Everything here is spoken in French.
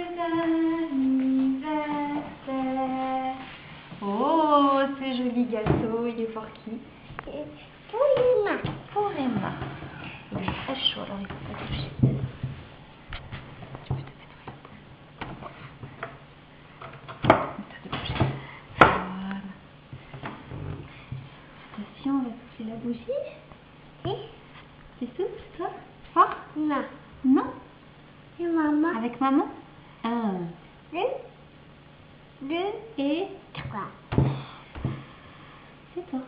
anniversaire. Oh, ce joli gâteau, il est pour qui? Pour Emma. Pour Emma. Il est très chaud, alors il faut pas toucher. Tu peux te mettre la peau. Voilà. Attention, on va pousser la bougie. C'est tout, toi? Fort? Non. Non? Et maman. Avec maman? 1, 2 et 3. c'est toi.